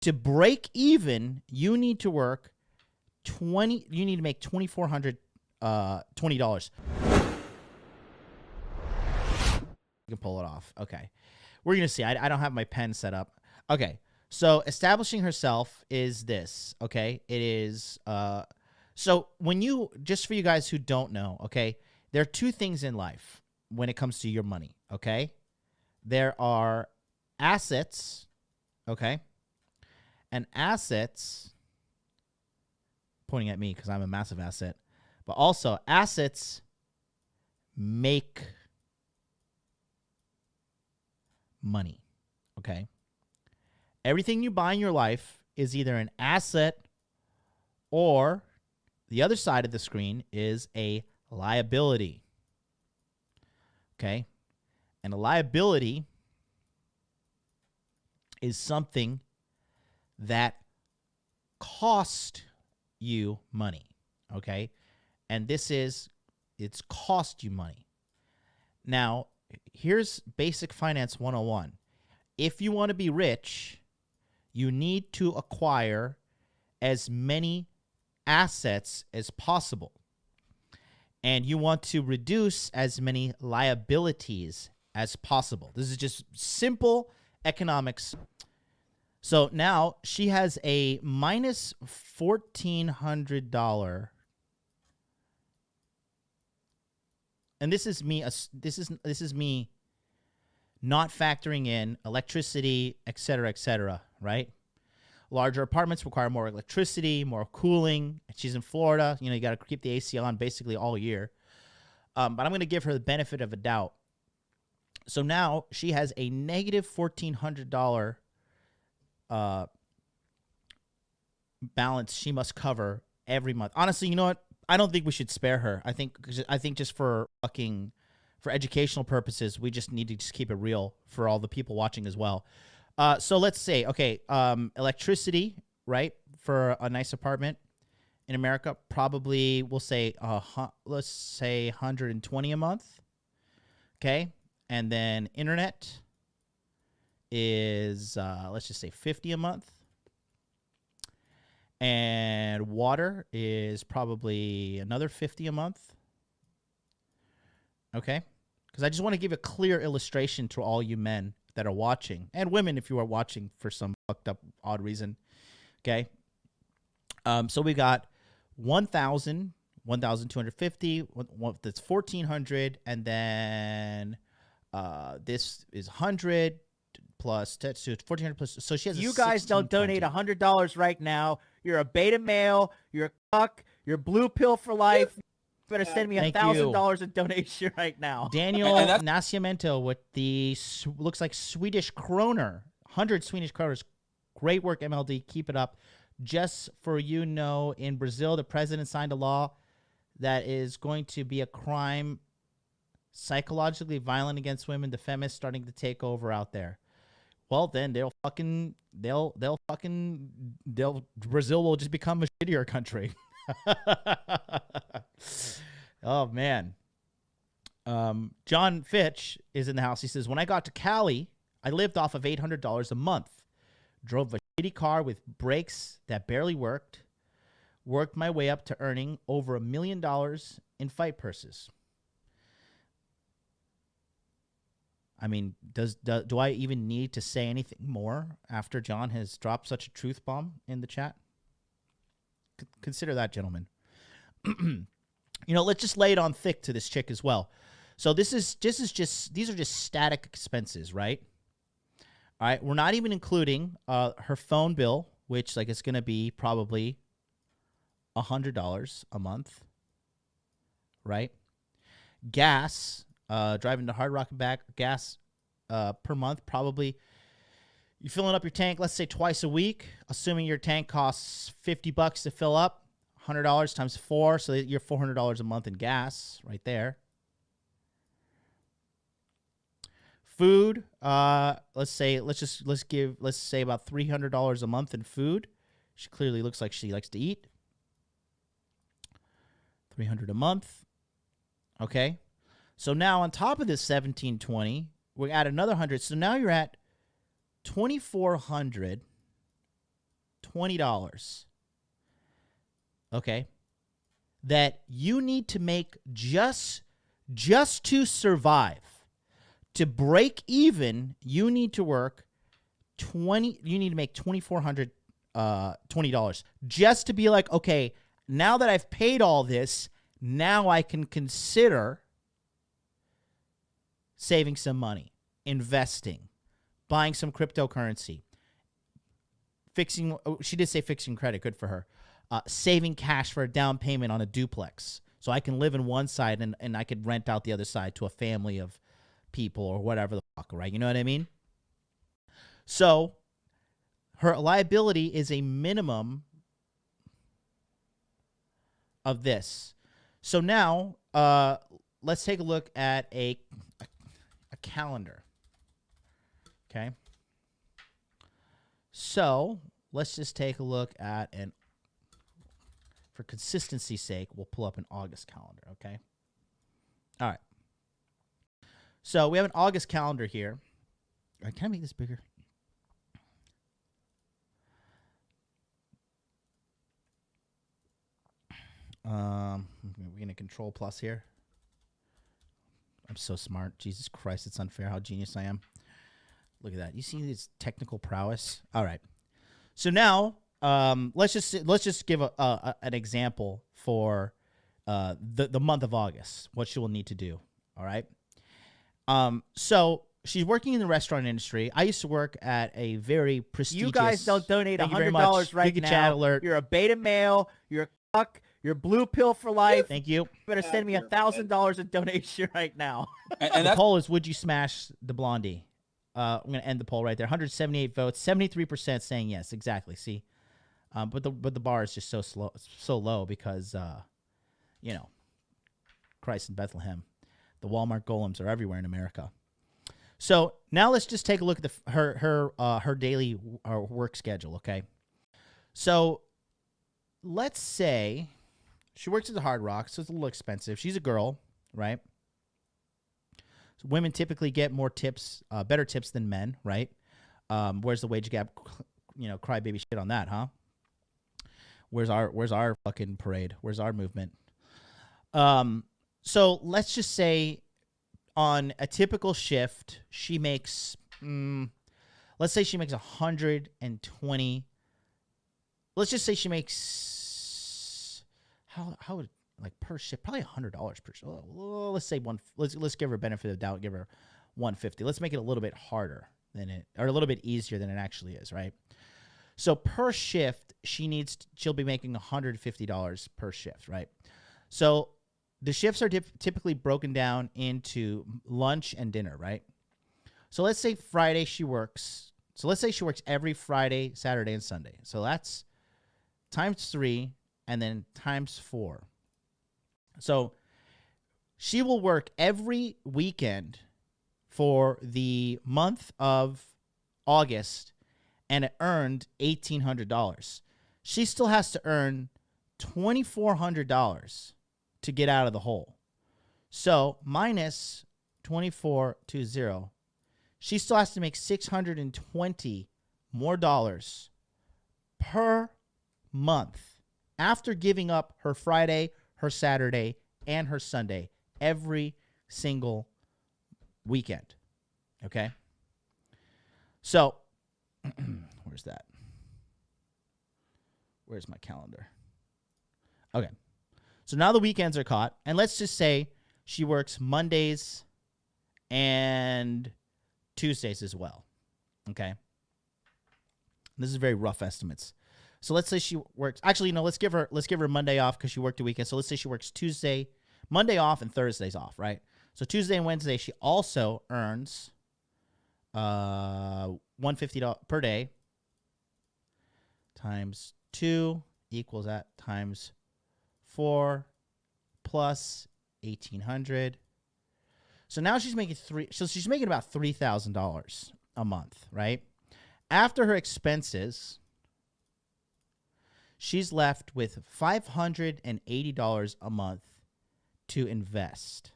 To break even, you need to work you need to make $2,420. You can pull it off. Okay. We're going to see. I don't have my pen set up. Okay. So establishing herself is this. Okay. It is, so when you, just for you guys who don't know, okay, there are two things in life when it comes to your money. Okay. There are assets. Okay. And assets, pointing at me because I'm a massive asset, but also assets make money, okay? Everything you buy in your life is either an asset or the other side of the screen is a liability, okay? And a liability is something that cost you money, okay? And it's cost you money. Now, here's basic finance 101. If you want to be rich, you need to acquire as many assets as possible. And you want to reduce as many liabilities as possible. This is just simple economics. So now she has a minus $1,400, and this is me. This is me not factoring in electricity, et cetera, right? Larger apartments require more electricity, more cooling. She's in Florida. You know, you got to keep the AC on basically all year. But I'm going to give her the benefit of a doubt. So now she has a negative $1,400 balance she must cover every month. Honestly, you know what? I don't think we should spare her. I think just for educational purposes, we just need to just keep it real for all the people watching as well. So let's say, okay, electricity, right, for a nice apartment in America, probably we'll say let's say 120 a month. Okay, and then internet is let's just say 50 a month, and water is probably another 50 a month. Okay, because I just want to give a clear illustration to all you men that are watching, and women if you are watching for some fucked up odd reason. Okay, so we got 1,000, 1,250, that's 1,400, and then this is 100 plus 1,400 plus. So she has. You guys don't donate $100 right now. You're a beta male. You're a cuck. You're blue pill for life. You better send me $1,000 in donation right now. Daniel Nascimento with the looks like Swedish kroner, 100 Swedish kroners. Great work, MLD. Keep it up. Just for you know, in Brazil, the president signed a law that is going to be a crime psychologically violent against women. The feminists starting to take over out there. Well, then Brazil will just become a shittier country. Oh man. John Fitch is in the house. He says, when I got to Cali, I lived off of $800 a month. Drove a shitty car with brakes that barely worked. Worked my way up to earning over $1 million in fight purses. I mean, do I even need to say anything more after John has dropped such a truth bomb in the chat? Consider that, gentlemen. You know, let's just lay it on thick to this chick as well. So these are just static expenses, right? All right, we're not even including her phone bill, which like it's going to be probably $100 a month, right? Gas, driving to Hard Rock and back, gas per month, probably you're filling up your tank, let's say twice a week, assuming your tank costs $50 to fill up, $100 times 4, so you're $400 a month in gas right there. Food, let's say about $300 a month in food. She clearly looks like she likes to eat. $300 a month. Okay. So now on top of this 1,720, we add another 100. So now you're at 2,400 $20, okay, that you need to make just to survive. To break even, you need to work you need to make $2,420 just to be like, okay, now that I've paid all this, now I can consider saving some money, investing, buying some cryptocurrency, she did say fixing credit, good for her, saving cash for a down payment on a duplex. So I can live in one side and I could rent out the other side to a family of people or whatever the fuck, right? You know what I mean? So her liability is a minimum of this. So now let's take a look at a calendar. Okay. So let's just take a look at for consistency's sake, we'll pull up an August calendar, okay? All right. So we have an August calendar here. All right, can I make this bigger? We're going to control plus here. I'm so smart. Jesus Christ, it's unfair how genius I am. Look at that. You see this technical prowess? All right. So now let's just give an example for the month of August, what she will need to do. All right. So she's working in the restaurant industry. I used to work at a very prestigious. You guys don't donate $100 right now. Chat alert. You're a beta male. You're a cuck. You're blue pill for life. Thank you. You better send me $1,000 in donation right now. And the poll is: would you smash the blondie? I'm going to end the poll right there. 178 votes, 73% saying yes. Exactly. See, but the bar is just so low because you know, Christ in Bethlehem. The Walmart golems are everywhere in America. So now let's just take a look at her daily work schedule. Okay, so let's say she works at the Hard Rock, so it's a little expensive. She's a girl, right? So women typically get more tips, better tips than men, right? Where's the wage gap? You know, crybaby shit on that, huh? Where's our fucking parade? Where's our movement? So let's just say on a typical shift, she makes, let's say she makes 120. Let's just say she makes, how would, like, per shift, probably $100 per shift. Let's say let's give her benefit of the doubt, give her 150. Let's make it a little bit harder or a little bit easier than it actually is, right? So per shift, she'll be making $150 per shift, right? So the shifts are typically broken down into lunch and dinner, right? So let's say Friday she works. So let's say she works every Friday, Saturday, and Sunday. So that's times 3 and then times 4. So she will work every weekend for the month of August and it earned $1,800. She still has to earn $2,400 to get out of the hole. So minus 2420, she still has to make $620 more dollars per month after giving up her Friday, her Saturday, and her Sunday every single weekend. Okay? So, where's that? Where's my calendar? Okay. So now the weekends are caught, and let's just say she works Mondays and Tuesdays as well. Okay? This is very rough estimates. So let's say she works. Actually, no. Let's give her Monday off because she worked a weekend. So let's say she works Monday off, and Thursdays off, right? So Tuesday and Wednesday she also earns $150 per day times 2 equals that times 4 plus 1,800. So now she's making she's making about $3,000 a month, right? After her expenses, she's left with $580 a month to invest.